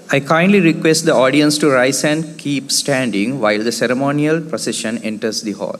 I kindly request the audience to rise and keep standing while the ceremonial procession enters the hall.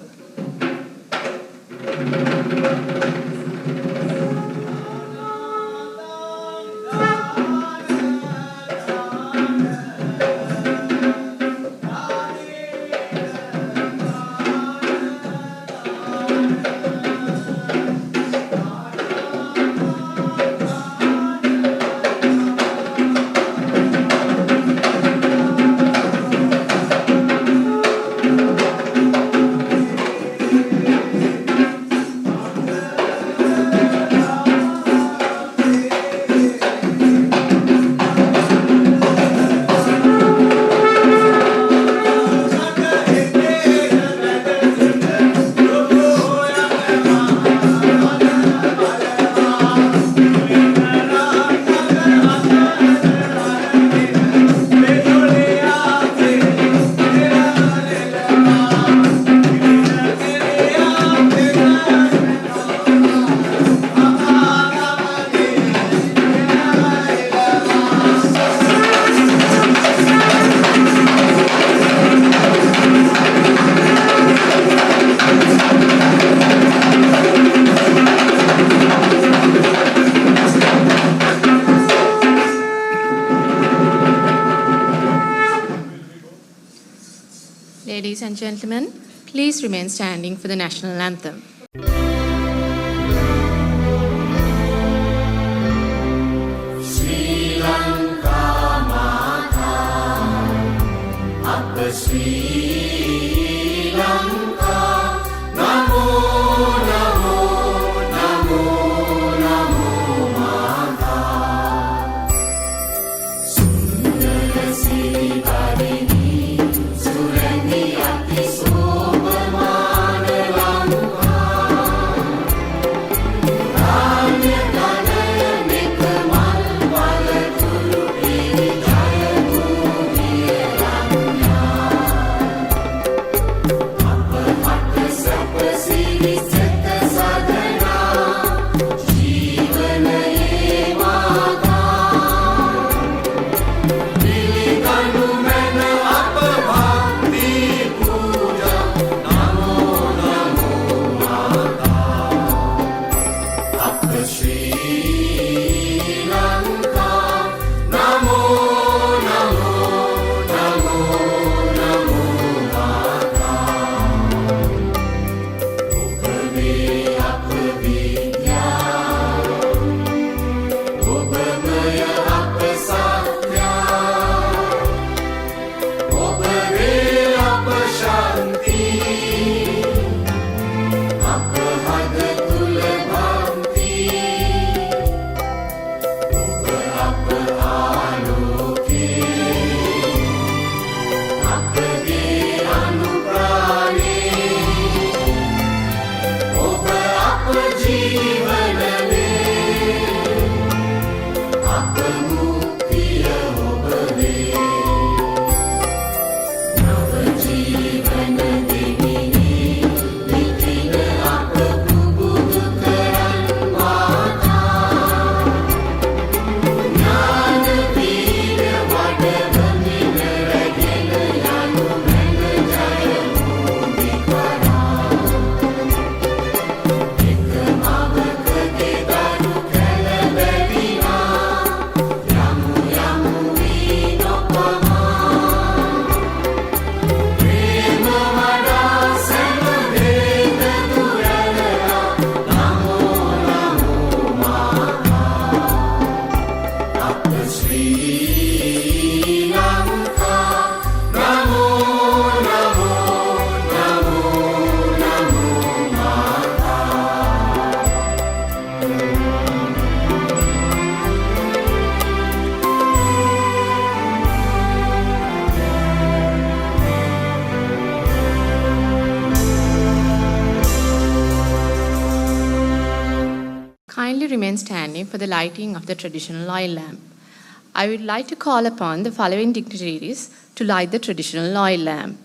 Ladies and gentlemen, please remain standing for the national anthem. Sri Lanka Mata, Appa Sri Lanka, Namo Namo Namo Namo Mata, Sundara Sri Varini. Kindly remain standing for the lighting of the traditional oil lamp. I would like to call upon the following dignitaries to light the traditional oil lamp.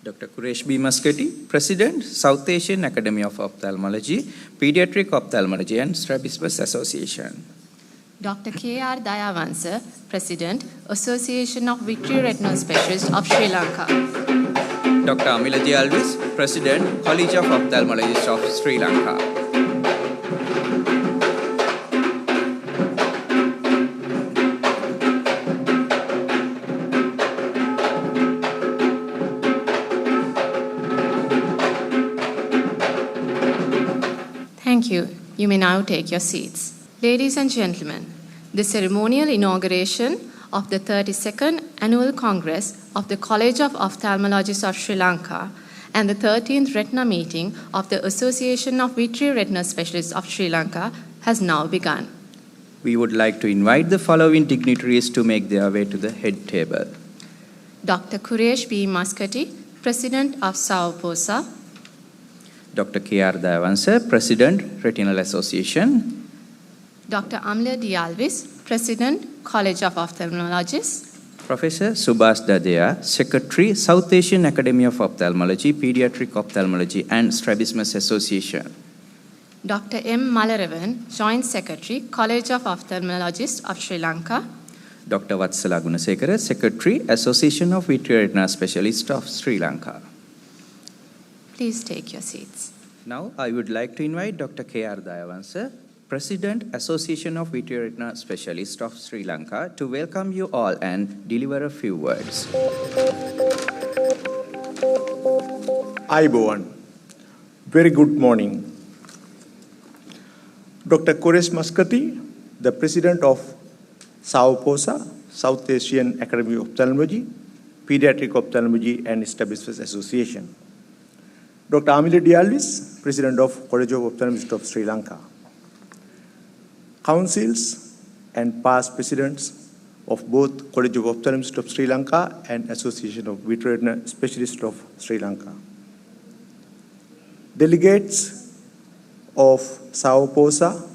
Dr. Quresh B. Muscati, President, South Asian Academy of Ophthalmology, Pediatric Ophthalmology and Strabismus Association. Dr. K.R. Dayavansa, President, Association of Vitreoretinal Specialists of Sri Lanka. Dr. Amila Alvis, President, College of Ophthalmologists of Sri Lanka. Thank you. You may now take your seats. Ladies and gentlemen, the ceremonial inauguration of the 32nd Annual Congress of the College of Ophthalmologists of Sri Lanka and the 13th Retina Meeting of the Association of Vitreoretinal Specialists of Sri Lanka has now begun. We would like to invite the following dignitaries to make their way to the head table. Dr. Quresh B. Muscati, President of SAOPOSA. Dr. K.R. Dayavansa, President, Retinal Association. Dr. Amla Alvis, President, College of Ophthalmologists. Professor Subhas Dadea, Secretary, South Asian Academy of Ophthalmology, Pediatric Ophthalmology and Strabismus Association. Dr. M. Malaravan, Joint Secretary, College of Ophthalmologists of Sri Lanka. Dr. Vatsala Gunasekara, Secretary, Association of Vitreoretinal Specialists of Sri Lanka. Please take your seats. Now, I would like to invite Dr. K.R. Dayavansa, President, Association of Vitreoretinal Specialists of Sri Lanka, to welcome you all and deliver a few words. Ayubowan. Very good morning. Dr. Quresh Muscati, the President of SAOPOSA, South Asian Academy of Ophthalmology, Pediatric Ophthalmology and Strabismus Association. Dr. Amila Alvis, President of College of Ophthalmologists of Sri Lanka. Councils and past presidents of both College of Ophthalmologists of Sri Lanka and Association of Vitreoretinal Specialists of Sri Lanka. Delegates of SAOPOSA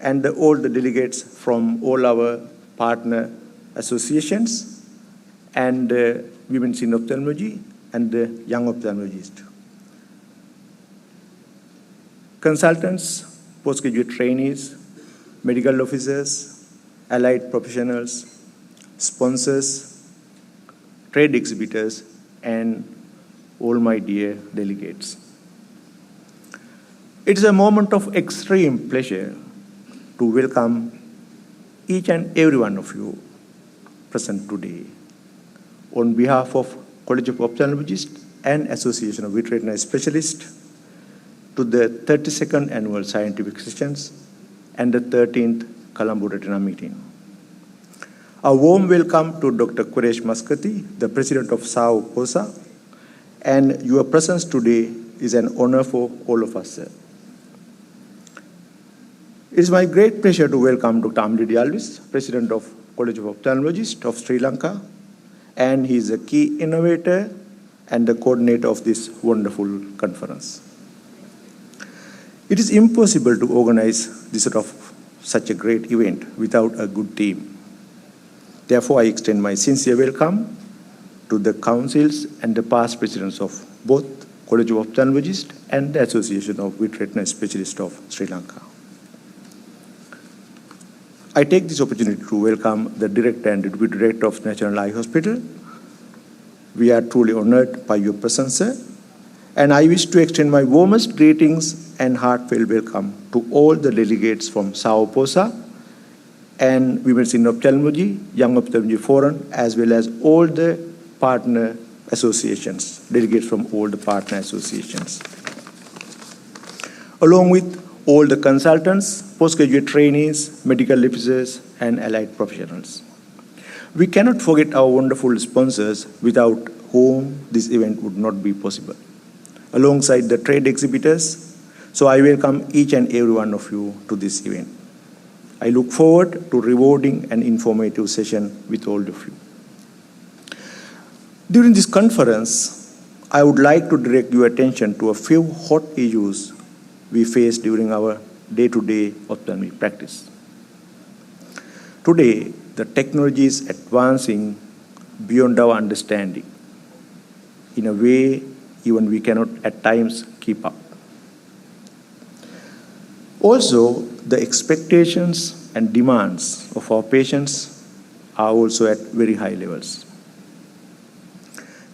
and all the delegates from all our partner associations and Women's in Ophthalmology and the young ophthalmologists. Consultants, postgraduate trainees, medical officers, allied professionals, sponsors, trade exhibitors, and all my dear delegates. It is a moment of extreme pleasure to welcome each and every one of you present today. On behalf of College of Ophthalmologists and Association of Vitreoretinal Specialists to the 32nd Annual Scientific Sessions and the 13th Colombo Retina Meeting. A warm welcome to Dr. Quresh Muscati, the President of SAOPOSA, and your presence today is an honor for all of us, sir. It is my great pleasure to welcome Dr. Amla Alvis, President of College of Ophthalmologists of Sri Lanka, and he is a key innovator and the coordinator of this wonderful conference. It is impossible to organize this sort of such a great event without a good team. Therefore, I extend my sincere welcome to the councils and the past presidents of both College of Ophthalmologists and the Association of Vitreoretinal Specialists of Sri Lanka. I take this opportunity to welcome the Director and Deputy Director of National Eye Hospital. We are truly honored by your presence, sir. And I wish to extend my warmest greetings and heartfelt welcome to all the delegates from SAOPOSA and Women's in Ophthalmology, Young Ophthalmology Forum, as well as all the partner associations, delegates from all the partner associations. Along with all the consultants, postgraduate trainees, medical officers, and allied professionals. We cannot forget our wonderful sponsors without whom this event would not be possible. Alongside the trade exhibitors, so I welcome each and every one of you to this event. I look forward to rewarding and informative session with all of you. During this conference, I would like to direct your attention to a few hot issues we face during our day-to-day ophthalmic practice. Today, the technology is advancing beyond our understanding in a way even we cannot at times keep up. Also, the expectations and demands of our patients are also at very high levels.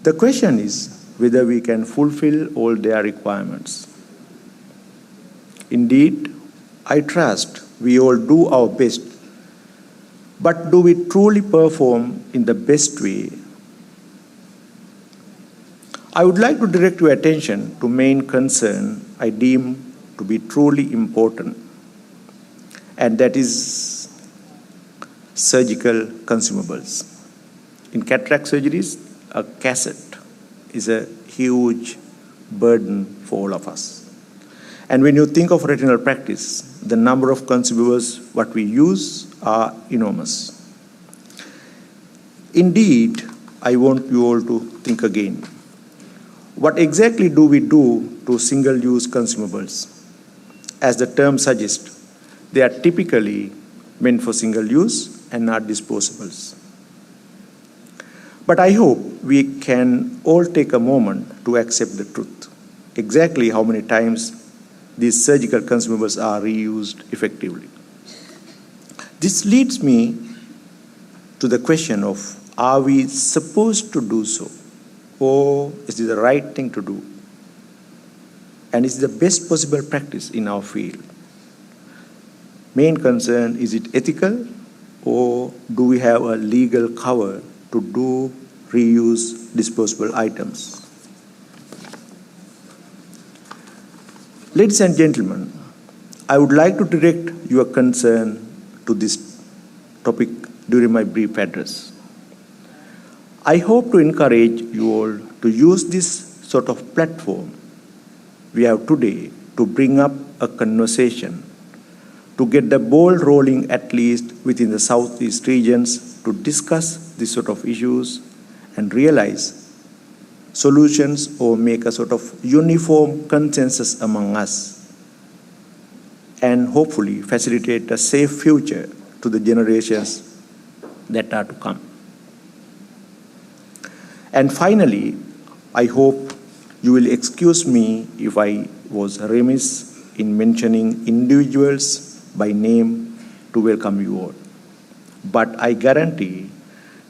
The question is whether we can fulfill all their requirements. Indeed, I trust we all do our best, but do we truly perform in the best way? I would like to direct your attention to main concern I deem to be truly important, and that is surgical consumables. In cataract surgeries, a cassette is a huge burden for all of us. And when you think of retinal practice, the number of consumables what we use are enormous. Indeed, I want you all to think again. What exactly do we do to single-use consumables? As the term suggests, they are typically meant for single use and not disposables. But I hope we can all take a moment to accept the truth. Exactly how many times these surgical consumables are reused effectively. This leads me to the question of, are we supposed to do so? Or is it the right thing to do? And is it the best possible practice in our field? Main concern, is it ethical, or do we have a legal cover to do reuse disposable items? Ladies and gentlemen, I would like to direct your concern to this topic during my brief address. I hope to encourage you all to use this sort of platform we have today to bring up a conversation, to get the ball rolling at least within the Southeast regions to discuss this sort of issues and realize solutions or make a sort of uniform consensus among us, and hopefully facilitate a safe future to the generations that are to come. And finally, I hope you will excuse me if I was remiss in mentioning individuals by name to welcome you all. But I guarantee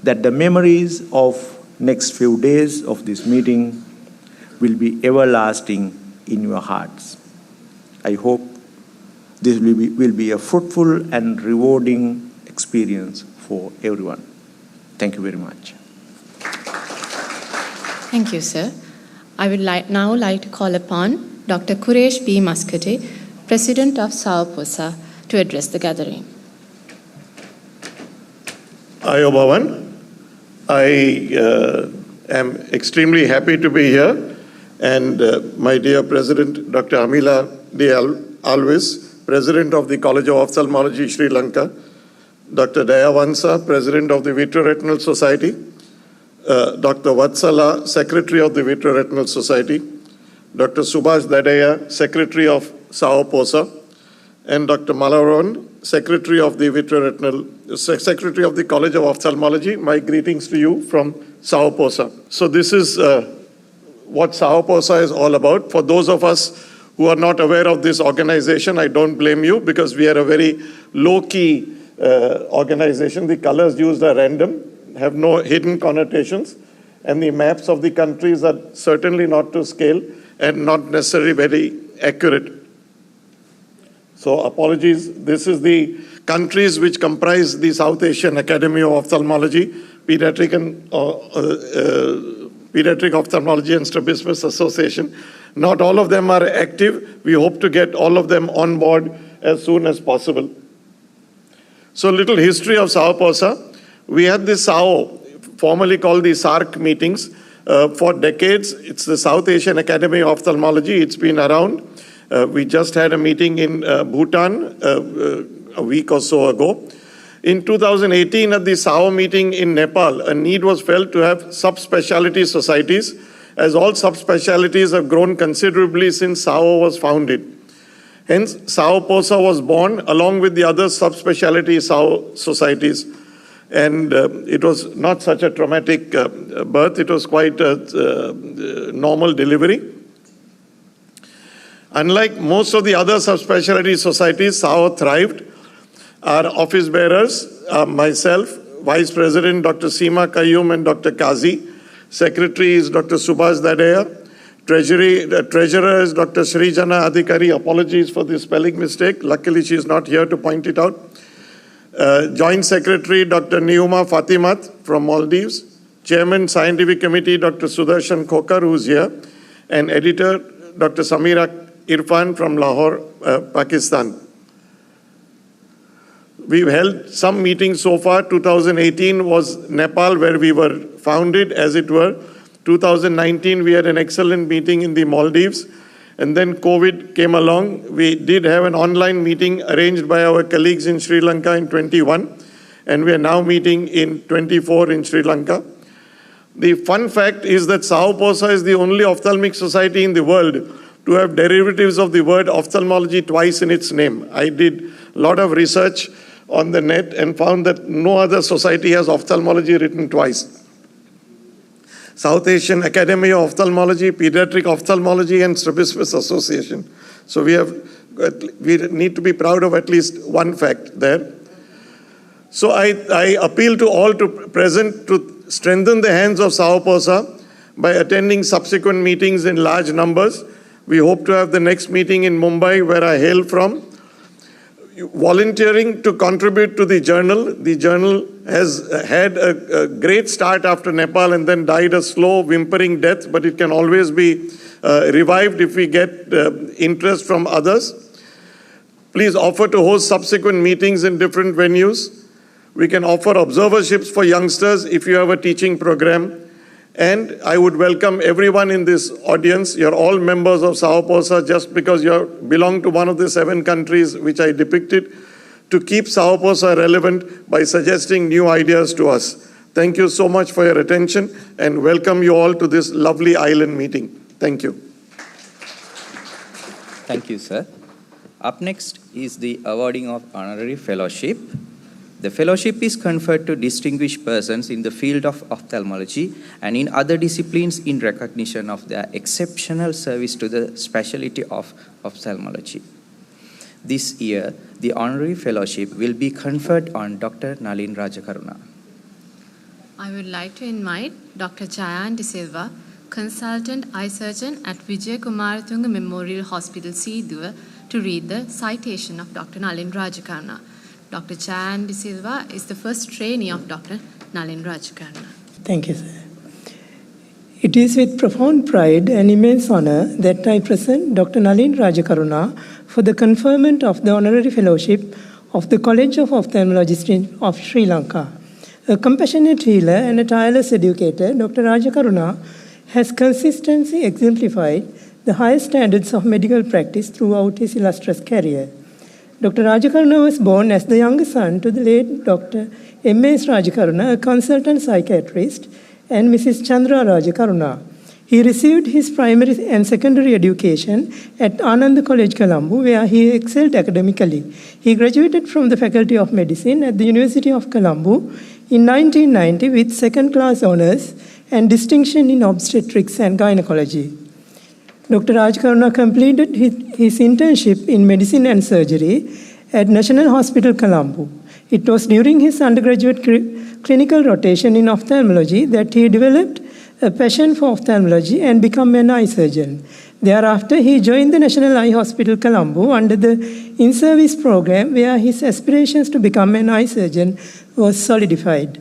that the memories of next few days of this meeting will be everlasting in your hearts. I hope this will be a fruitful and rewarding experience for everyone. Thank you very much. Thank you, sir. I would now like to call upon Dr. Quresh B. Muscati, President of SAOPOSA, to address the gathering. Ayo Bhavan. I am extremely happy to be here, and my dear President, Dr. Amila De Alvis, President of the College of Ophthalmology, Sri Lanka, Dr. Dayavansa, President of the Vitreoretinal Society, Dr. Vatsala, Secretary of the Vitreoretinal Society, Dr. Subhash Dadaya, Secretary of SAOPOSA, and Dr. Malaron, Secretary of the Secretary of the College of Ophthalmology. My greetings to you from SAOPOSA. So this is what SAOPOSA is all about. For those of us who are not aware of this organization, I don't blame you, because we are a very low-key organization. The colors used are random, have no hidden connotations, and the maps of the countries are certainly not to scale and not necessarily very accurate. So apologies. This is the countries which comprise the South Asian Academy of Ophthalmology, Pediatric Ophthalmology and Strabismus Association. Not all of them are active. We hope to get all of them on board as soon as possible. So a little history of SAOPOSA. We had this SAO, formerly called the SARC meetings, for decades. It's the South Asian Academy of Ophthalmology. It's been around. We just had a meeting in Bhutan a week or so ago. In 2018, at the SAO meeting in Nepal, a need was felt to have subspecialty societies, as all subspecialties have grown considerably since SAO was founded. Hence, SAOPOSA was born along with the other subspecialty SAO societies. And it was not such a traumatic birth. It was quite a normal delivery. Unlike most of the other subspecialty societies, SAO thrived. Our office bearers are myself, Vice President Dr. Seema Qayyum and Dr. Kazi. Secretary is Dr. Subhash Dadaya. Treasurer is Dr. Srijana Adhikari. Apologies for the spelling mistake. Luckily, she is not here to point it out. Joint Secretary Dr. Niuma Fatimat from Maldives. Chairman Scientific Committee Dr. Sudarshan Khokar, who's here. And Editor Dr. Samira Irfan from Lahore, Pakistan. We've held some meetings so far. 2018 was Nepal, where we were founded, as it were. 2019, we had an excellent meeting in the Maldives. And then COVID came along. We did have an online meeting arranged by our colleagues in Sri Lanka in 21. And we are now meeting in 24 in Sri Lanka. The fun fact is that Sahoposa is the only ophthalmic society in the world to have derivatives of the word ophthalmology twice in its name. I did a lot of research on the net and found that no other society has ophthalmology written twice. South Asian Academy of Ophthalmology, Pediatric Ophthalmology, and Strabismus Association. So we need to be proud of at least one fact there. So I appeal to all to present to strengthen the hands of Sahoposa by attending subsequent meetings in large numbers. We hope to have the next meeting in Mumbai, where I hail from. Volunteering to contribute to the journal. The journal has had a great start after Nepal and then died a slow, whimpering death, but it can always be revived if we get interest from others. Please offer to host subsequent meetings in different venues. We can offer observerships for youngsters if you have a teaching program. And I would welcome everyone in this audience. You're all members of Sahoposa just because you belong to one of the 7 countries which I depicted, to keep Sahoposa relevant by suggesting new ideas to us. Thank you so much for your attention and welcome you all to this lovely island meeting. Thank you. Thank you, sir. Up next is the awarding of honorary fellowship. The fellowship is conferred to distinguished persons in the field of ophthalmology and in other disciplines in recognition of their exceptional service to the specialty of ophthalmology. This year, the honorary fellowship will be conferred on Dr. Nalin Rajakaruna. I would like to invite Dr. Jayan De Silva, Consultant Eye Surgeon at Vijay Kumaratunga Memorial Hospital, Seeduwa, to read the citation of Dr. Nalin Rajakaruna. Dr. Jayan De Silva is the first trainee of Dr. Nalin Rajakaruna. Thank you, sir. It is with profound pride and immense honor that I present Dr. Nalin Rajakaruna for the conferment of the honorary fellowship of the College of Ophthalmologists of Sri Lanka. A compassionate healer and a tireless educator, Dr. Rajakaruna has consistently exemplified the highest standards of medical practice throughout his illustrious career. Dr. Rajakaruna was born as the younger son to the late Dr. M.S. Rajakaruna, a consultant psychiatrist, and Mrs. Chandra Rajakaruna. He received his primary and secondary education at Ananda College, Colombo, where he excelled academically. He graduated from the Faculty of Medicine at the University of Colombo in 1990 with second-class honors and distinction in obstetrics and gynecology. Dr. Rajakaruna completed his internship in medicine and surgery at National Hospital, Colombo. It was during his undergraduate clinical rotation in ophthalmology that he developed a passion for ophthalmology and became an eye surgeon. Thereafter, he joined the National Eye Hospital, Colombo under the in-service program, where his aspirations to become an eye surgeon was solidified.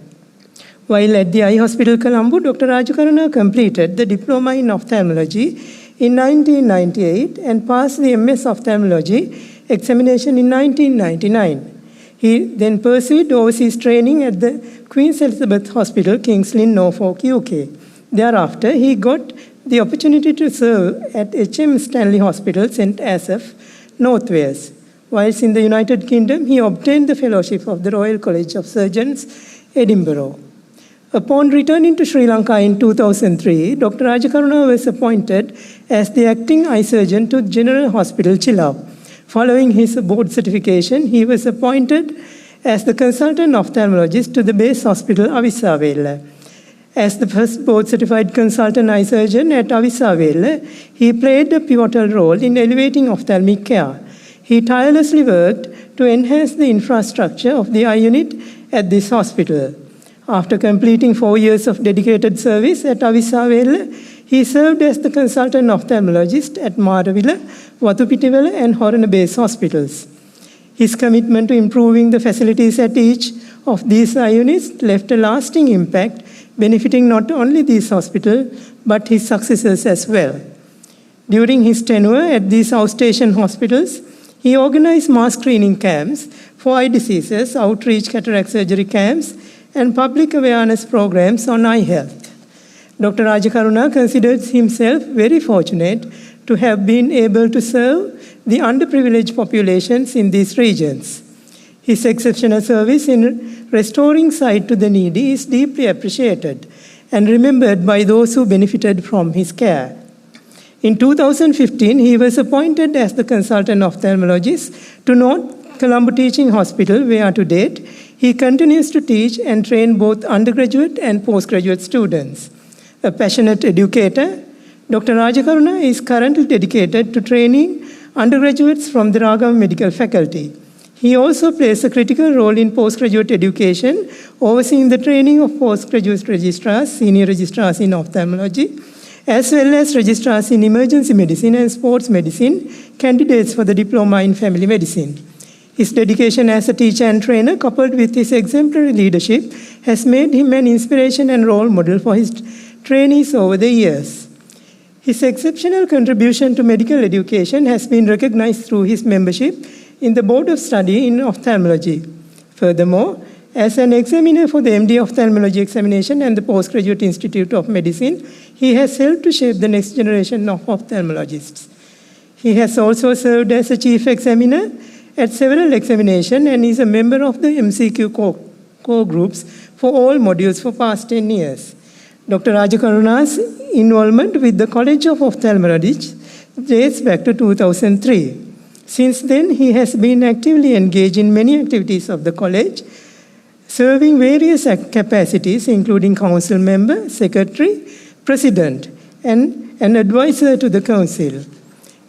While at the Eye Hospital, Colombo, Dr. Rajakaruna completed the diploma in ophthalmology in 1998 and passed the MS Ophthalmology examination in 1999. He then pursued overseas training at the Queen Elizabeth Hospital, King's Lynn, Norfolk, UK. Thereafter, he got the opportunity to serve at H.M. Stanley Hospital, St. Asaph, North Wales. Whilst in the United Kingdom, he obtained the fellowship of the Royal College of Surgeons, Edinburgh. Upon returning to Sri Lanka in 2003, Dr. Rajakaruna was appointed as the acting eye surgeon to General Hospital, Chilao. Following his board certification, he was appointed as the consultant ophthalmologist to the base hospital, Avisavela. As the first board-certified consultant eye surgeon at Avisavela, he played a pivotal role in elevating ophthalmic care. He tirelessly worked to enhance the infrastructure of the eye unit at this hospital. After completing 4 years of dedicated service at Avisavella, he served as the consultant ophthalmologist at Maravilla, Watupitiwala and Horana Base hospitals. His commitment to improving the facilities at each of these eye units left a lasting impact, benefiting not only these hospitals, but his successors as well. During his tenure at these outstation hospitals, he organized mass screening camps for eye diseases, outreach cataract surgery camps, and public awareness programs on eye health. Dr. Rajakaruna considers himself very fortunate to have been able to serve the underprivileged populations in these regions. His exceptional service in restoring sight to the needy is deeply appreciated and remembered by those who benefited from his care. In 2015, he was appointed as the consultant ophthalmologist to North Colombo Teaching Hospital, where to date, he continues to teach and train both undergraduate and postgraduate students. A passionate educator, Dr. Rajakaruna is currently dedicated to training undergraduates from the Ragam Medical Faculty. He also plays a critical role in postgraduate education, overseeing the training of postgraduate registrars, senior registrars in ophthalmology, as well as registrars in emergency medicine and sports medicine, candidates for the diploma in family medicine. His dedication as a teacher and trainer, coupled with his exemplary leadership, has made him an inspiration and role model for his trainees over the years. His exceptional contribution to medical education has been recognized through his membership in the Board of Study in Ophthalmology. Furthermore, as an examiner for the MD Ophthalmology examination and the Postgraduate Institute of Medicine, he has helped to shape the next generation of ophthalmologists. He has also served as a chief examiner at several examinations and is a member of the MCQ core groups for all modules for past 10 years. Dr. Rajakaruna's involvement with the College of Ophthalmologists dates back to 2003. Since then, he has been actively engaged in many activities of the college, serving various capacities, including council member, secretary, president, and an advisor to the council.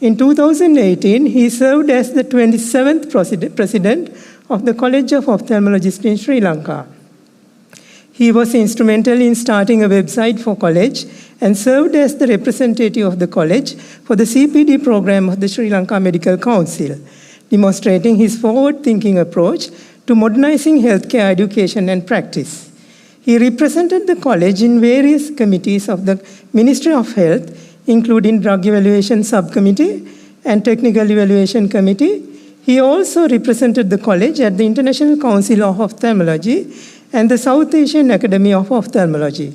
In 2018, he served as the 27th president of the College of Ophthalmologists in Sri Lanka. He was instrumental in starting a website for college and served as the representative of the college for the CPD program of the Sri Lanka Medical Council, demonstrating his forward-thinking approach to modernizing healthcare education and practice. He represented the college in various committees of the Ministry of Health, including Drug Evaluation Subcommittee and Technical Evaluation Committee. He also represented the college at the International Council of Ophthalmology and the South Asian Academy of Ophthalmology.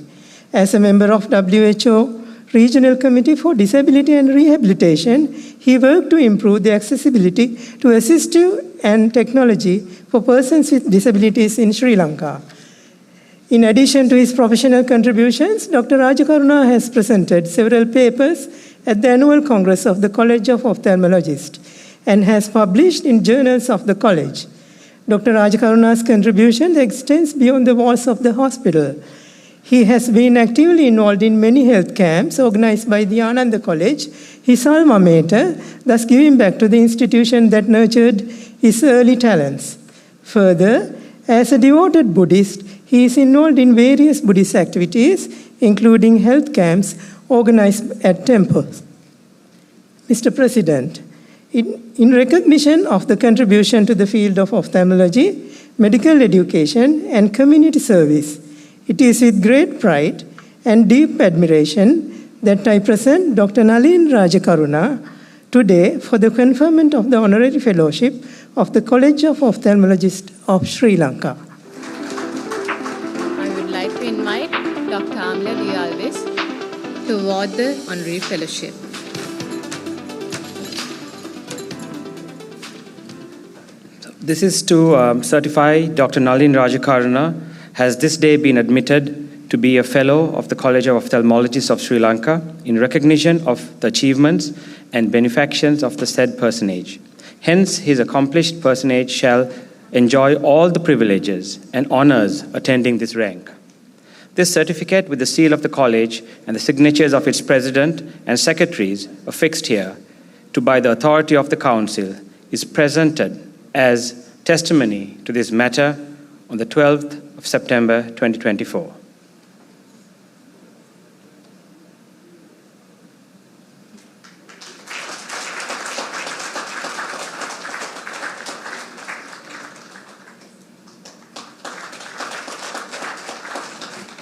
As a member of WHO Regional Committee for Disability and Rehabilitation, he worked to improve the accessibility to assistive and technology for persons with disabilities in Sri Lanka. In addition to his professional contributions, Dr. Rajakaruna has presented several papers at the annual Congress of the College of Ophthalmologists and has published in journals of the college. Dr. Rajakaruna's contribution extends beyond the walls of the hospital. He has been actively involved in many health camps organized by the Ananda College, his alma mater, thus giving back to the institution that nurtured his early talents. Further, as a devoted Buddhist, he is involved in various Buddhist activities, including health camps organized at temples. Mr. President, in recognition of the contribution to the field of ophthalmology, medical education, and community service, it is with great pride and deep admiration that I present Dr. Nalin Rajakaruna today for the conferment of the Honorary Fellowship of the College of Ophthalmologists of Sri Lanka. I would like to invite Dr. Amla D. Alves to award the Honorary Fellowship. This is to certify Dr. Nalin Rajakaruna has this day been admitted to be a Fellow of the College of Ophthalmologists of Sri Lanka in recognition of the achievements and benefactions of the said personage. Hence, his accomplished personage shall enjoy all the privileges and honors attending this rank. This certificate with the seal of the college and the signatures of its president and secretaries affixed here to by the authority of the council is presented as testimony to this matter on the 12th of September 2024.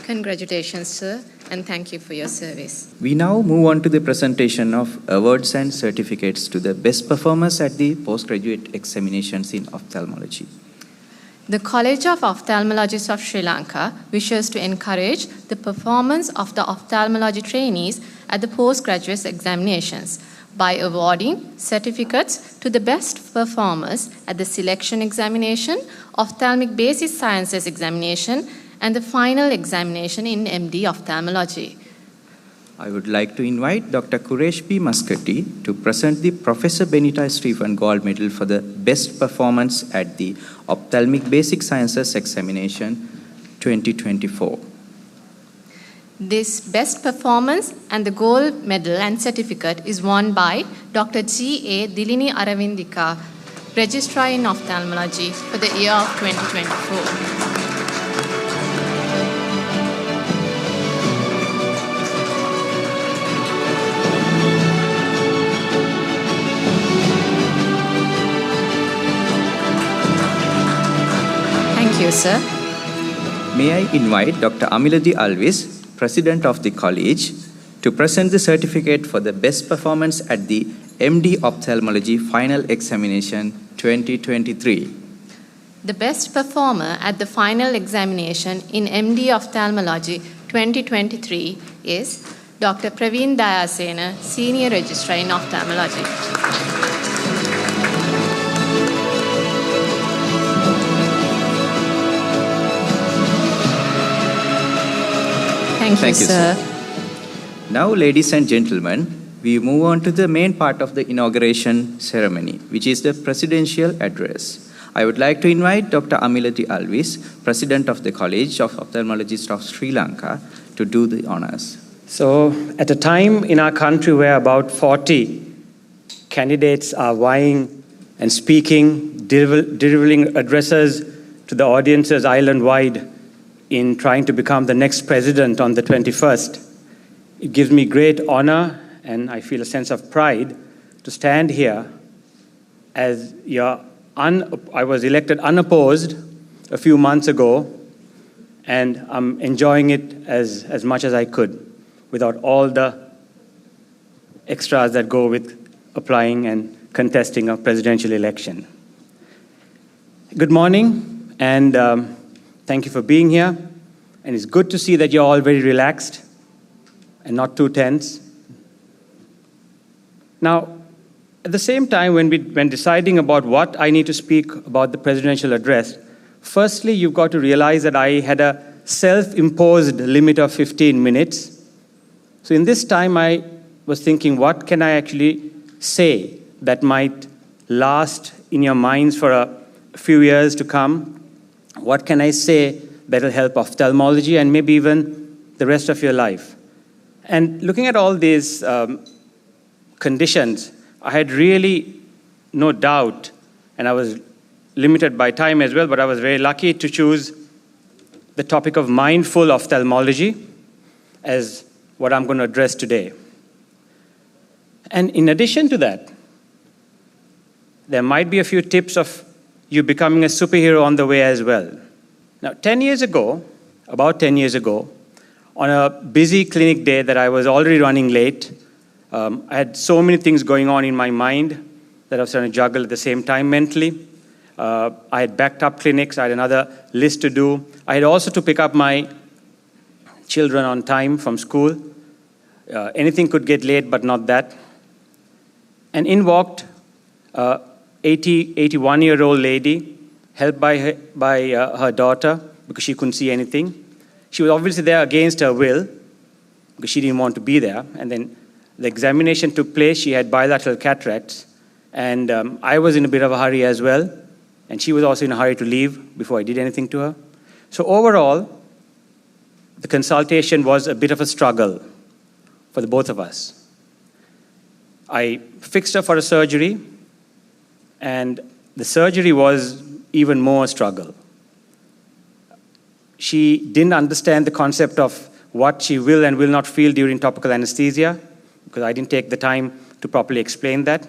Congratulations, sir, and thank you for your service. We now move on to the presentation of awards and certificates to the best performers at the postgraduate examinations in ophthalmology. The College of Ophthalmologists of Sri Lanka wishes to encourage the performance of the ophthalmology trainees at the postgraduate examinations by awarding certificates to the best performers at the selection examination, ophthalmic basic sciences examination, and the final examination in MD ophthalmology. I would like to invite Dr. Quresh B. Muscati to present the Professor Benita Stephen Gold Medal for the best performance at the Ophthalmic Basic Sciences Examination 2024. This best performance and the gold medal and certificate is won by Dr. G.A. Dilini Aravindika, Registrar in Ophthalmology for the year of 2024. Thank you, sir. May I invite Dr. Amiladi Alvis, President of the College, to present the certificate for the best performance at the MD Ophthalmology Final Examination 2023. The best performer at the final examination in MD Ophthalmology 2023 is Dr. Praveen Dayasena, Senior Registrar in Ophthalmology. Thank you, sir. Now, ladies and gentlemen, we move on to the main part of the inauguration ceremony, which is the presidential address. I would like to invite Dr. Amilati Alvis, President of the College of Ophthalmologists of Sri Lanka, to do the honors. So, at a time in our country where about 40 candidates are vying and speaking, delivering addresses to the audiences island-wide in trying to become the next president on the 21st, it gives me great honor and I feel a sense of pride to stand here as I was elected unopposed a few months ago, and I'm enjoying it as much as I could without all the extras that go with applying and contesting a presidential election. Good morning, and thank you for being here. And it's good to see that you're all very relaxed and not too tense. Now, at the same time, when deciding about what I need to speak about the presidential address, firstly, you've got to realize that I had a self-imposed limit of 15 minutes. So in this time, I was thinking, what can I actually say that might last in your minds for a few years to come? What can I say that will help ophthalmology and maybe even the rest of your life? And looking at all these conditions, I had really no doubt, and I was limited by time as well, but I was very lucky to choose the topic of mindful ophthalmology as what I'm going to address today. And in addition to that, there might be a few tips of you becoming a superhero on the way as well. Now, about 10 years ago, on a busy clinic day that I was already running late, I had so many things going on in my mind that I was trying to juggle at the same time mentally. I had backed up clinics, I had another list to do. I had also to pick up my children on time from school. Anything could get late, but not that. And in walked 81-year-old lady, helped by her daughter because she couldn't see anything. She was obviously there against her will because she didn't want to be there. And then the examination took place. She had bilateral cataracts. And I was in a bit of a hurry as well. And she was also in a hurry to leave before I did anything to her. So overall, the consultation was a bit of a struggle for the both of us. I fixed her for a surgery, and the surgery was even more a struggle. She didn't understand the concept of what she will and will not feel during topical anesthesia, because I didn't take the time to properly explain that.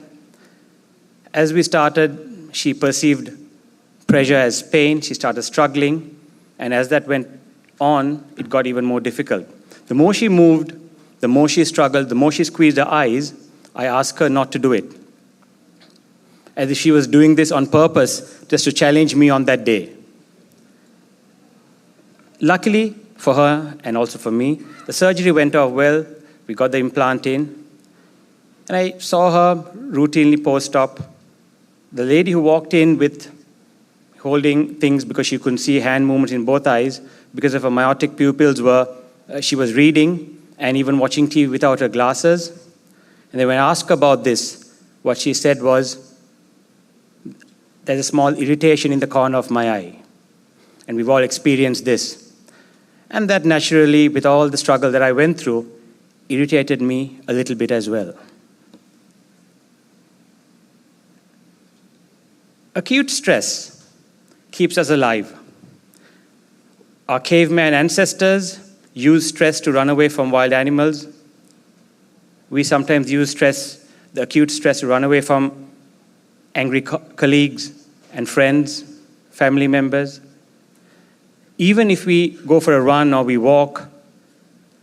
As we started, she perceived pressure as pain. She started struggling. And as that went on, it got even more difficult. The more she moved, the more she struggled, the more she squeezed her eyes. I asked her not to do it, as if she was doing this on purpose just to challenge me on that day. Luckily for her and also for me, the surgery went off well. We got the implant in. And I saw her routinely post-op. The lady who walked in with holding things because she couldn't see hand movements in both eyes, because of her myotic pupils, she was reading and even watching TV without her glasses. And then when I asked her about this, what she said was, there's a small irritation in the corner of my eye. And we've all experienced this. And that naturally, with all the struggle that I went through, irritated me a little bit as well. Acute stress keeps us alive. Our caveman ancestors used stress to run away from wild animals. We sometimes use stress, the acute stress, to run away from angry colleagues and friends, family members. Even if we go for a run or we walk,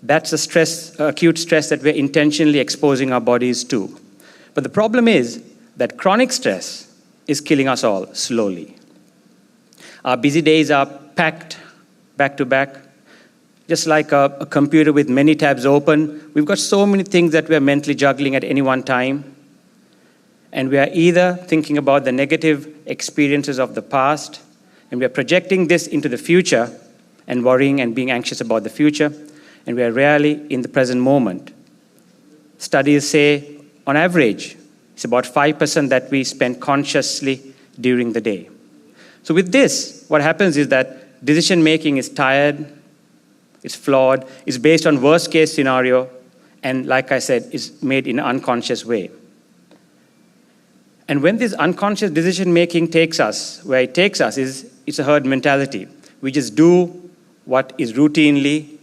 that's a stress, acute stress that we're intentionally exposing our bodies to. But the problem is that chronic stress is killing us all slowly. Our busy days are packed back to back. Just like a computer with many tabs open, we've got so many things that we're mentally juggling at any one time. And we are either thinking about the negative experiences of the past, and we are projecting this into the future and worrying and being anxious about the future, and we are rarely in the present moment. Studies say, on average, it's about 5% that we spend consciously during the day. So with this, what happens is that decision-making is tired, it's flawed, it's based on worst-case scenario, and like I said, is made in an unconscious way. And when this unconscious decision-making takes us, where it takes us is, it's a herd mentality. We just do what is routinely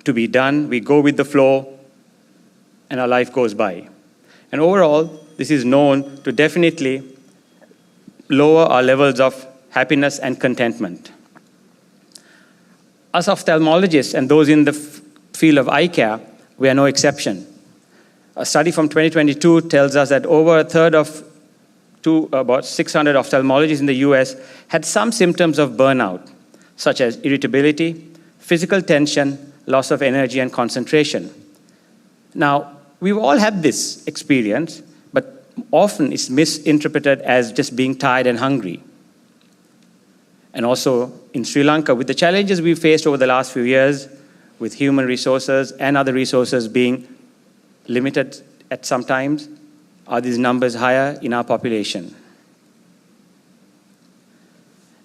to be done, we go with the flow, and our life goes by. And overall, this is known to definitely lower our levels of happiness and contentment. Us ophthalmologists and those in the field of eye care, we are no exception. A study from 2022 tells us that over a third of about 600 ophthalmologists in the US had some symptoms of burnout, such as irritability, physical tension, loss of energy, and concentration. Now, we've all had this experience, but often it's misinterpreted as just being tired and hungry. And also in Sri Lanka, with the challenges we've faced over the last few years, with human resources and other resources being limited at some times, are these numbers higher in our population?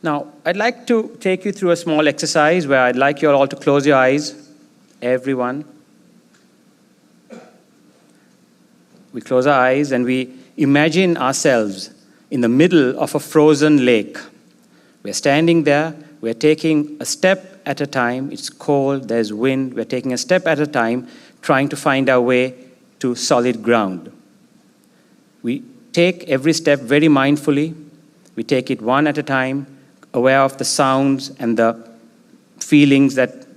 Now, I'd like to take you through a small exercise where I'd like you all to close your eyes, everyone. We close our eyes and we imagine ourselves in the middle of a frozen lake. We're standing there, we're taking a step at a time. It's cold, there's wind. We're taking a step at a time, trying to find our way to solid ground. We take every step very mindfully. We take it one at a time, aware of the sounds and the feelings that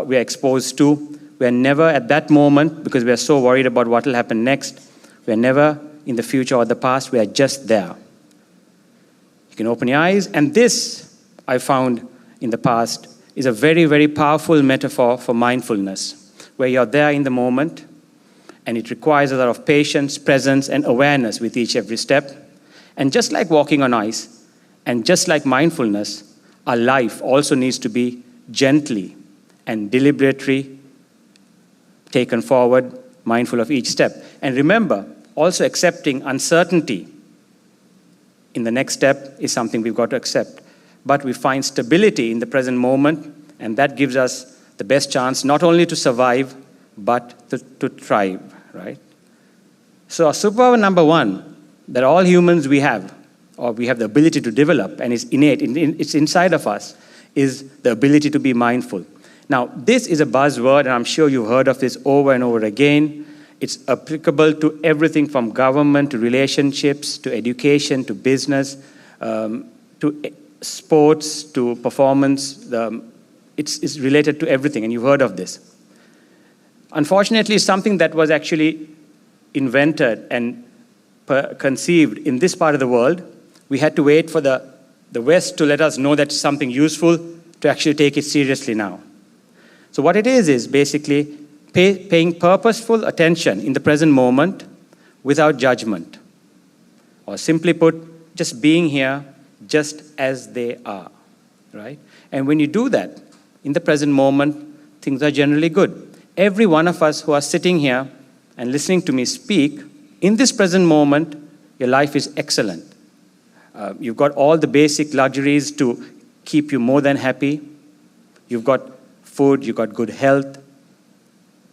we are exposed to. We are never at that moment, because we are so worried about what will happen next, we are never in the future or the past, we are just there. You can open your eyes, and this, I found in the past, is a very, very powerful metaphor for mindfulness, where you're there in the moment, and it requires a lot of patience, presence, and awareness with every step. And just like walking on ice, and just like mindfulness, our life also needs to be gently and deliberately taken forward, mindful of each step. And remember, also accepting uncertainty in the next step is something we've got to accept. But we find stability in the present moment, and that gives us the best chance not only to survive, but to thrive, right? So our superpower number one that all humans we have or we have the ability to develop, and it's innate, it's inside of us, is the ability to be mindful. Now, this is a buzzword, and I'm sure you've heard of this over and over again. It's applicable to everything from government to relationships to education to business to sports to performance. It's related to everything, and you've heard of this. Unfortunately, it's something that was actually invented and conceived in this part of the world. We had to wait for the West to let us know that it's something useful to actually take it seriously now. So what it is basically paying purposeful attention in the present moment without judgment. Or simply put, just being here just as they are, right? And when you do that, in the present moment, things are generally good. Every one of us who are sitting here and listening to me speak, in this present moment, your life is excellent. You've got all the basic luxuries to keep you more than happy. You've got food, you've got good health.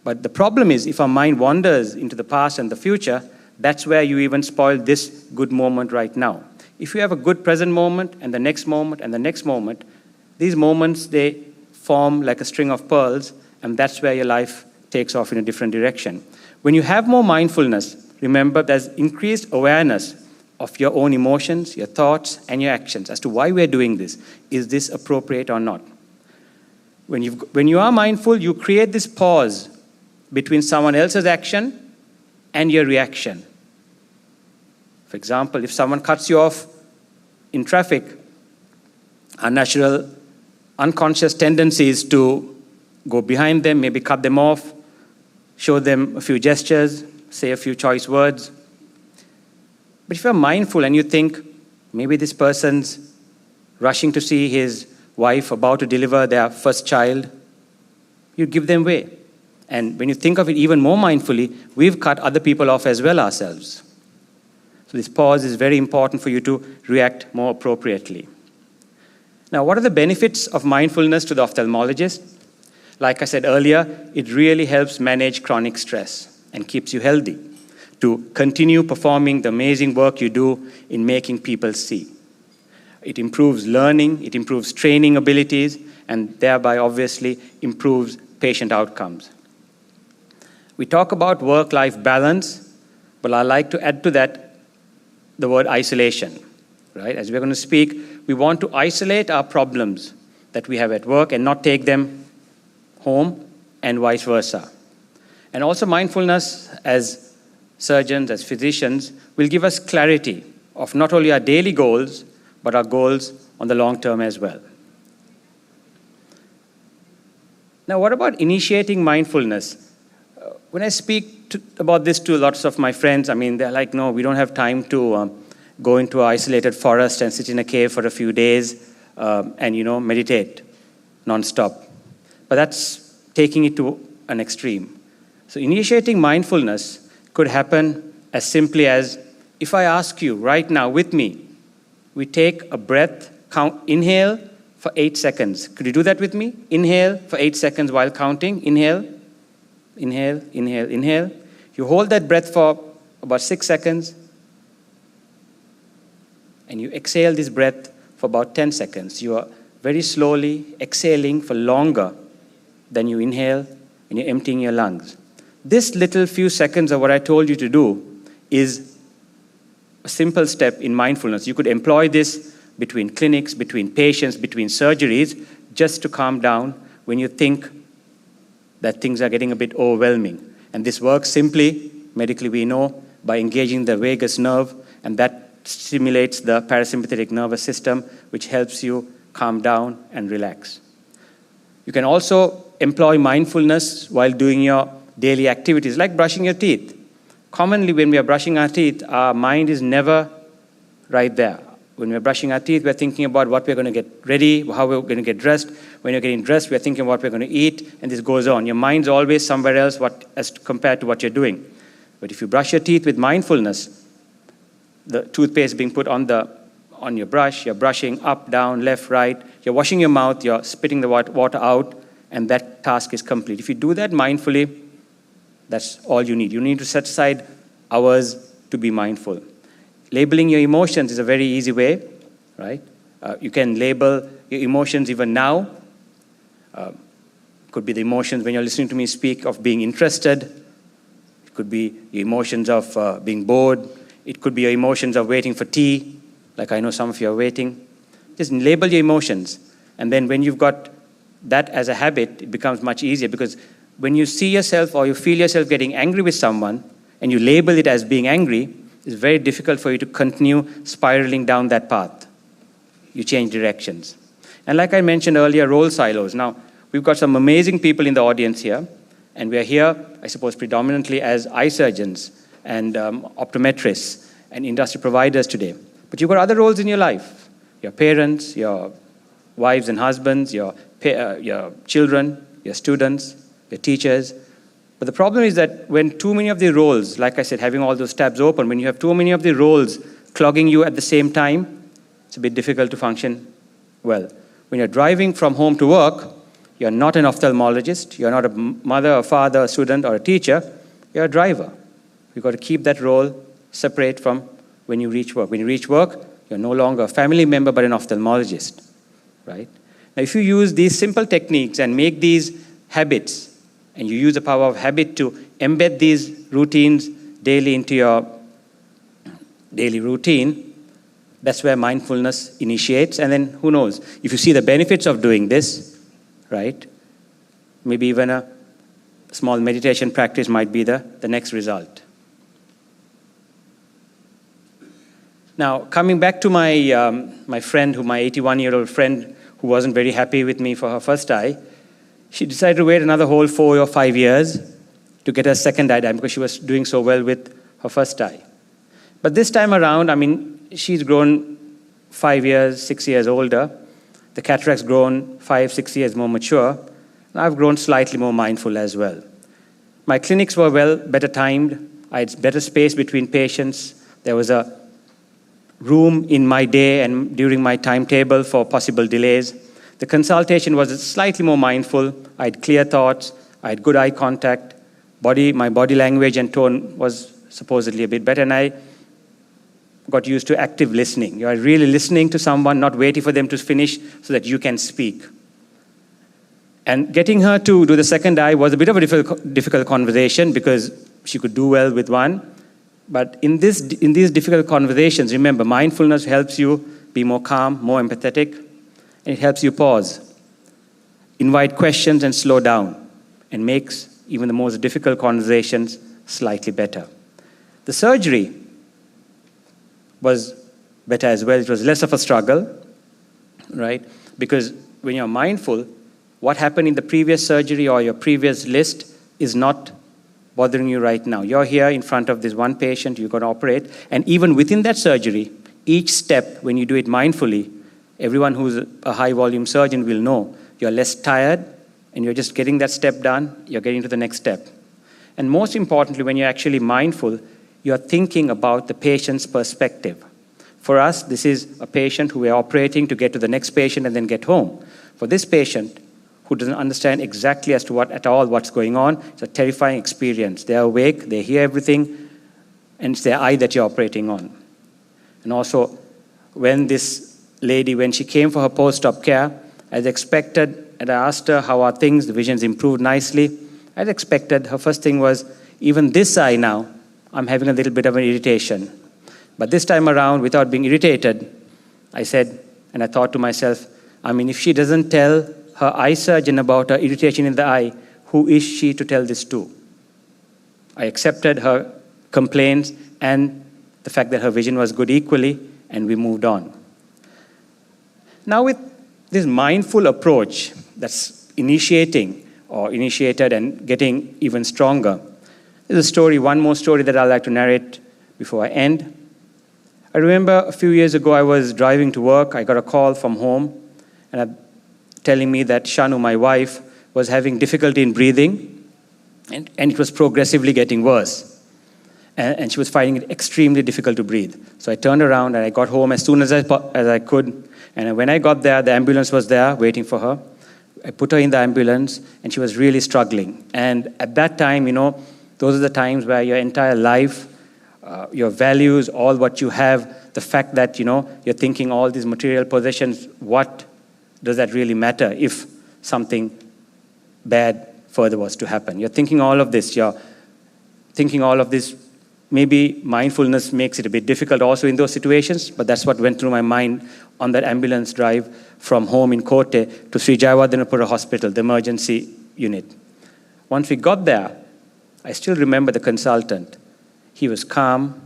But the problem is, if our mind wanders into the past and the future, that's where you even spoil this good moment right now. If you have a good present moment and the next moment and the next moment, these moments, they form like a string of pearls, and that's where your life takes off in a different direction. When you have more mindfulness, remember there's increased awareness of your own emotions, your thoughts, and your actions as to why we're doing this. Is this appropriate or not? When you are mindful, you create this pause between someone else's action and your reaction. For example, if someone cuts you off in traffic, our natural unconscious tendency is to go behind them, maybe cut them off, show them a few gestures, say a few choice words. But if you're mindful and you think, maybe this person's rushing to see his wife about to deliver their first child, you give them way. And when you think of it even more mindfully, we've cut other people off as well ourselves. So this pause is very important for you to react more appropriately. Now, what are the benefits of mindfulness to the ophthalmologist? Like I said earlier, it really helps manage chronic stress and keeps you healthy to continue performing the amazing work you do in making people see. It improves learning, it improves training abilities, and thereby obviously improves patient outcomes. We talk about work-life balance, but I like to add to that the word isolation, right? As we're going to speak, we want to isolate our problems that we have at work and not take them home, and vice versa. And also mindfulness as surgeons, as physicians, will give us clarity of not only our daily goals, but our goals on the long term as well. Now, what about initiating mindfulness? When I speak about this to lots of my friends, I mean, they're like, no, we don't have time to go into an isolated forest and sit in a cave for a few days and, meditate nonstop. But that's taking it to an extreme. So initiating mindfulness could happen as simply as, if I ask you right now with me, we take a breath, inhale for 8 seconds. Could you do that with me? Inhale for 8 seconds while counting. Inhale, inhale, inhale, inhale. You hold that breath for about 6 seconds. And you exhale this breath for about 10 seconds. You are very slowly exhaling for longer than you inhale, and you're emptying your lungs. This little few seconds of what I told you to do is a simple step in mindfulness. You could employ this between clinics, between patients, between surgeries, just to calm down when you think that things are getting a bit overwhelming. And this works simply, medically we know, by engaging the vagus nerve, and that stimulates the parasympathetic nervous system, which helps you calm down and relax. You can also employ mindfulness while doing your daily activities, like brushing your teeth. Commonly, when we are brushing our teeth, our mind is never right there. When we're brushing our teeth, we're thinking about what we're going to get ready, how we're going to get dressed. When you're getting dressed, we're thinking what we're going to eat, and this goes on. Your mind's always somewhere else as compared to what you're doing. But if you brush your teeth with mindfulness, the toothpaste being put on your brush, you're brushing up, down, left, right, you're washing your mouth, you're spitting the water out, and that task is complete. If you do that mindfully, that's all you need. You need to set aside hours to be mindful. labeling your emotions is a very easy way, right? You can label your emotions even now. Could be the emotions when you're listening to me speak of being interested. It could be your emotions of being bored. It could be your emotions of waiting for tea, like I know some of you are waiting. Just label your emotions. And then when you've got that as a habit, it becomes much easier, because when you see yourself or you feel yourself getting angry with someone and you label it as being angry, it's very difficult for you to continue spiraling down that path. You change directions. And like I mentioned earlier, role silos. Now, we've got some amazing people in the audience here, and we are here, I suppose, predominantly as eye surgeons and optometrists and industry providers today. But you've got other roles in your life. Your parents, your wives and husbands, your children, your students, your teachers. But the problem is that when too many of the roles, like I said, having all those tabs open, when you have too many of the roles clogging you at the same time, it's a bit difficult to function well. When you're driving from home to work, you're not an ophthalmologist, you're not a mother, a father, a student, or a teacher, you're a driver. You've got to keep that role separate from when you reach work. When you reach work, you're no longer a family member, but an ophthalmologist, right? Now, if you use these simple techniques and make these habits, and you use the power of habit to embed these routines daily into your daily routine, that's where mindfulness initiates. And then, who knows, if you see the benefits of doing this, right, maybe even a small meditation practice might be the next result. Now, coming back to my friend, my 81-year-old friend who wasn't very happy with me for her first eye, she decided to wait another whole 4 or 5 years to get her second eye done because she was doing so well with her first eye. But this time around, I mean, she's grown 5 years, 6 years older. The cataract's grown 5, 6 years more mature. And I've grown slightly more mindful as well. My clinics were better timed. I had better space between patients. There was a room in my day and during my timetable for possible delays. The consultation was slightly more mindful. I had clear thoughts. I had good eye contact. My body language and tone was supposedly a bit better. And I got used to active listening. You are really listening to someone, not waiting for them to finish so that you can speak. And getting her to do the second eye was a bit of a difficult conversation because she could do well with one. But in these difficult conversations, remember, mindfulness helps you be more calm, more empathetic, and it helps you pause, invite questions and slow down, and makes even the most difficult conversations slightly better. The surgery was better as well. It was less of a struggle, right? Because when you're mindful, what happened in the previous surgery or your previous list is not bothering you right now. You're here in front of this one patient, you're going to operate, and even within that surgery, each step, when you do it mindfully, everyone who's a high-volume surgeon will know you're less tired and you're just getting that step done, you're getting to the next step. And most importantly, when you're actually mindful, you're thinking about the patient's perspective. For us, this is a patient who we're operating to get to the next patient and then get home. For this patient, who doesn't understand exactly as to what's going on, it's a terrifying experience. They're awake, they hear everything, and it's their eye that you're operating on. And also, when this lady, when she came for her post-op care, as expected, and I asked her, how are things? The vision's improved nicely. As expected, her first thing was, even this eye now, I'm having a little bit of an irritation. But this time around, without being irritated, I said, and I thought to myself, I mean, if she doesn't tell her eye surgeon about her irritation in the eye, who is she to tell this to? I accepted her complaints and the fact that her vision was good equally, and we moved on. Now with this mindful approach that's initiated and getting even stronger, there's a story, one more story that I'd like to narrate before I end. I remember a few years ago I was driving to work. I got a call from home and telling me that Shanu, my wife, was having difficulty in breathing and it was progressively getting worse. And she was finding it extremely difficult to breathe. So I turned around and I got home as soon as I could. And when I got there, the ambulance was there waiting for her. I put her in the ambulance and she was really struggling. And at that time, those are the times where your entire life your values, all what you have, the fact that, you're thinking all these material possessions, what does that really matter if something bad further was to happen? You're thinking all of this. Maybe mindfulness makes it a bit difficult also in those situations, but that's what went through my mind on that ambulance drive from home in Kotte to Sri Jayawardhanapura Hospital, the emergency unit. Once we got there, I still remember the consultant. He was calm,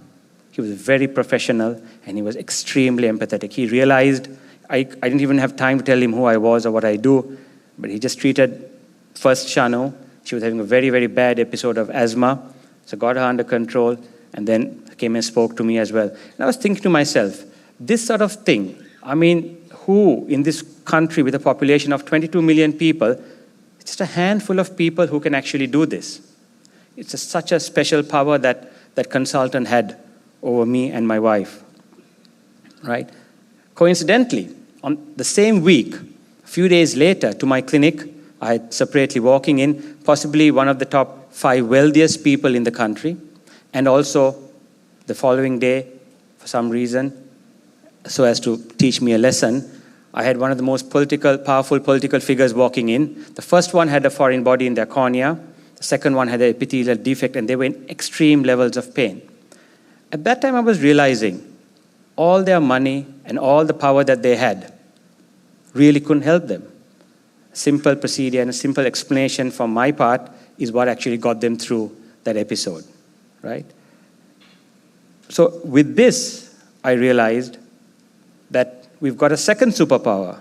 he was very professional, and he was extremely empathetic. He realized I didn't even have time to tell him who I was or what I do, but he just treated first Shanu. She was having a very, very bad episode of asthma, so got her under control, and then came and spoke to me as well. And I was thinking to myself, this sort of thing, who in this country with a population of 22 million people, it's just a handful of people who can actually do this. It's such a special power that that consultant had over me and my wife, right? Coincidentally, on the same week, a few days later, to my clinic, I had separately walking in, possibly one of the top 5 wealthiest people in the country, and also the following day, for some reason, so as to teach me a lesson, I had one of the most powerful political figures walking in. The first one had a foreign body in their cornea. The second one had an epithelial defect, and they were in extreme levels of pain. At that time, I was realizing all their money and all the power that they had really couldn't help them. A simple procedure and a simple explanation from my part is what actually got them through that episode, right? So with this, I realized that we've got a second superpower.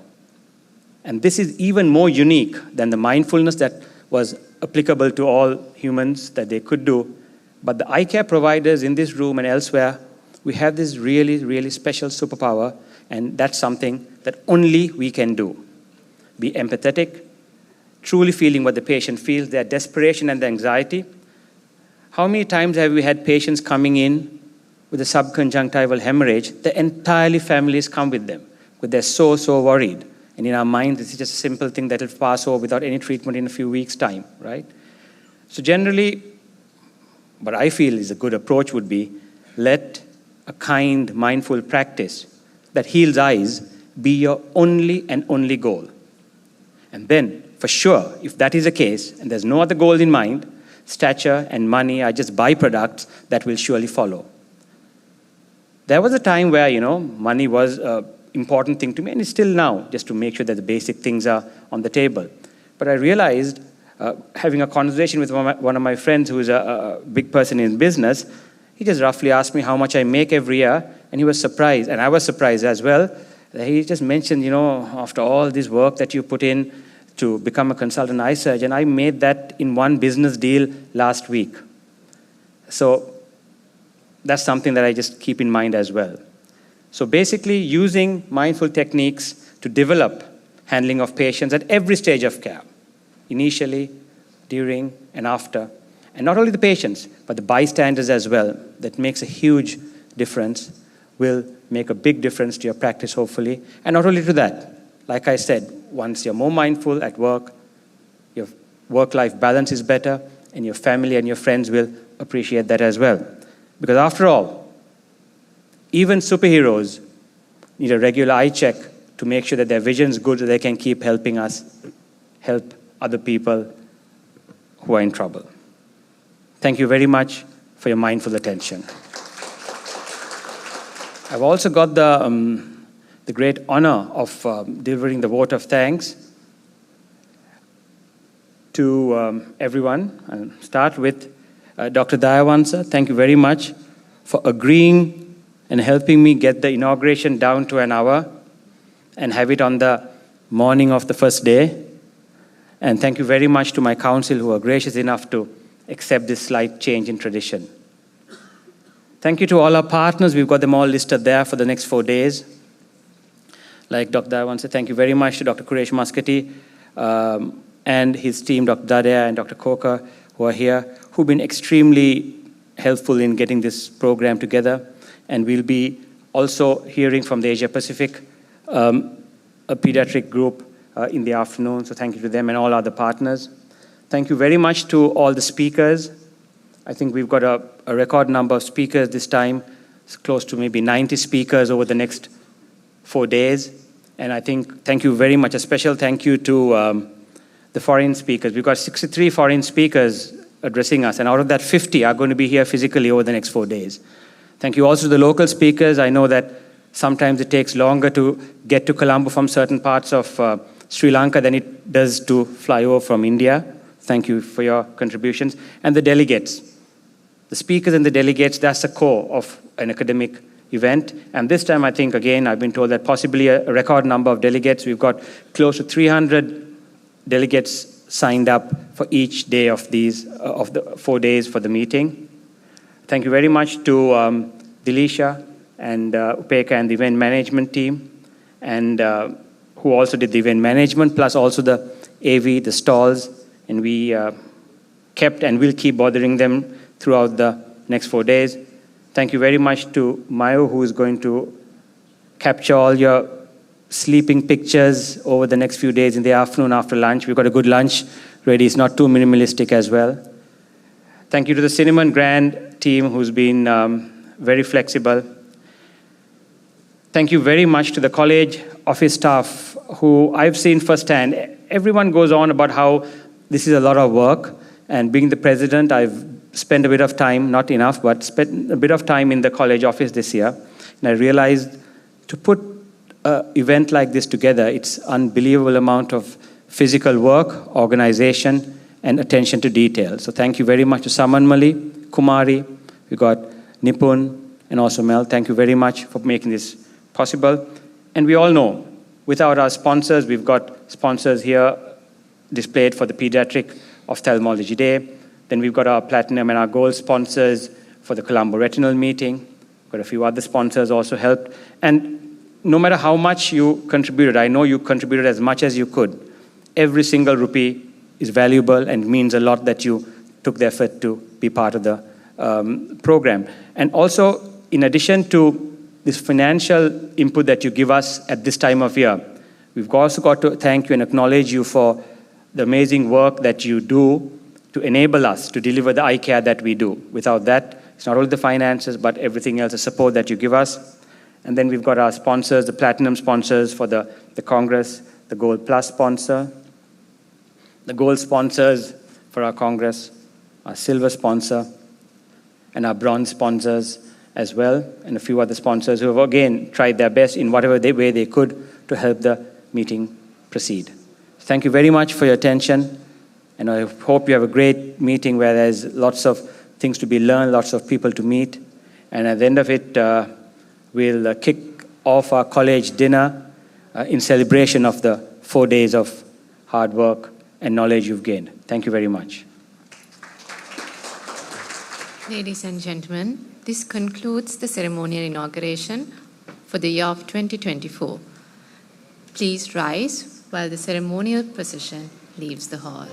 And this is even more unique than the mindfulness that was applicable to all humans that they could do. But the eye care providers in this room and elsewhere, we have this really, really special superpower, and that's something that only we can do. Be empathetic, truly feeling what the patient feels, their desperation and their anxiety. How many times have we had patients coming in with a subconjunctival hemorrhage? The entire families come with them, because they're so worried. And in our mind, this is just a simple thing that will pass over without any treatment in a few weeks' time, right? So generally, what I feel is a good approach would be, let a kind, mindful practice that heals eyes be your only and only goal. And then, for sure, if that is the case, and there's no other goal in mind, stature and money are just byproducts that will surely follow. There was a time where, money was an important thing to me, and it's still now, just to make sure that the basic things are on the table. But I realized, having a conversation with one of my friends who is a big person in business, he just roughly asked me how much I make every year, and he was surprised, and I was surprised as well. He just mentioned, after all this work that you put in to become a consultant eye surgeon, I made that in one business deal last week. So that's something that I just keep in mind as well. So basically, using mindful techniques to develop handling of patients at every stage of care, initially, during, and after. And not only the patients, but the bystanders as well. That makes a huge difference, will make a big difference to your practice, hopefully. And not only to that, like I said, once you're more mindful at work, your work-life balance is better, and your family and your friends will appreciate that as well. Because after all, even superheroes need a regular eye check to make sure that their vision is good so they can keep helping us, help other people who are in trouble. Thank you very much for your mindful attention. I've also got the great honor of delivering the vote of thanks to everyone. I'll start with Dr. Dayavansa. Thank you very much for agreeing and helping me get the inauguration down to an hour and have it on the morning of the first day. And thank you very much to my council who are gracious enough to accept this slight change in tradition. Thank you to all our partners. We've got them all listed there for the next 4 days. Like Dr. Dayavansa, thank you very much to Dr. Quresh Muscati and his team, Dr. Dadea and Dr. Coker, who are here, who've been extremely helpful in getting this program together. And we'll be also hearing from the Asia Pacific, a pediatric group in the afternoon. So thank you to them and all other partners. Thank you very much to all the speakers I think we've got a record number of speakers this time. It's close to maybe 90 speakers over the next 4 days. And I think, thank you very much. A special thank you to the foreign speakers. We've got 63 foreign speakers addressing us, and out of that, 50 are going to be here physically over the next 4 days. Thank you also to the local speakers. I know that sometimes it takes longer to get to Colombo from certain parts of Sri Lanka than it does to fly over from India. Thank you for your contributions. And the delegates. The speakers and the delegates, that's the core of an academic event. And this time, I think, again, I've been told that possibly a record number of delegates. We've got close to 300 delegates signed up for each day of these, of the 4 days for the meeting. Thank you very much to Dilisha and Upeka and the event management team, and who also did the event management, plus also the AV, the stalls, and we kept and will keep bothering them throughout the next 4 days. Thank you very much to Mayo, who is going to capture all your sleeping pictures over the next few days in the afternoon after lunch. We've got a good lunch ready. It's not too minimalistic as well. Thank you to the Cinema and Grand team, who's been very flexible. Thank you very much to the college office staff, who I've seen firsthand. Everyone goes on about how this is a lot of work, and being the president, I've spent a bit of time, not enough, but spent a bit of time in the college office this year, and I realized to put an event like this together, it's unbelievable amount of physical work, organization, and attention to detail. So thank you very much to Saman Mali, Kumari, we got Nipun, and also Mel. Thank you very much for making this possible. And we all know, without our sponsors, we've got sponsors here displayed for the Pediatric Ophthalmology Day. Then we've got our platinum and our gold sponsors for the Colombo Retinal Meeting. Got a few other sponsors also helped. And no matter how much you contributed, I know you contributed as much as you could. Every single rupee is valuable and means a lot that you took the effort to be part of the program. And also, in addition to this financial input that you give us at this time of year, we've also got to thank you and acknowledge you for the amazing work that you do to enable us to deliver the eye care that we do. Without that, it's not only the finances, but everything else, the support that you give us. And then we've got our sponsors, the platinum sponsors for the Congress, the Gold Plus sponsor, the gold sponsors for our Congress, our silver sponsor, and our bronze sponsors as well, and a few other sponsors who have again tried their best in whatever way they could to help the meeting proceed. Thank you very much for your attention, and I hope you have a great meeting where there's lots of things to be learned, lots of people to meet, and at the end of it, we'll kick off our college dinner in celebration of the 4 days of hard work and knowledge you've gained. Thank you very much. Ladies and gentlemen, this concludes the ceremonial inauguration for the year of 2024. Please rise while the ceremonial procession leaves the hall.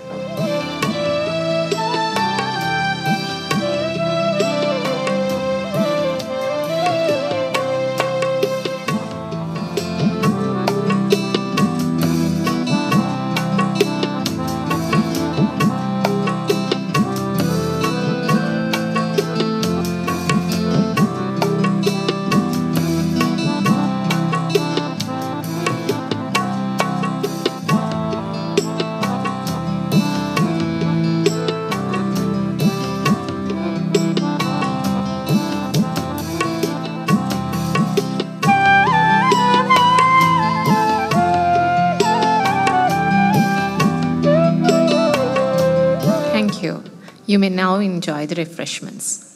You may now enjoy the refreshments.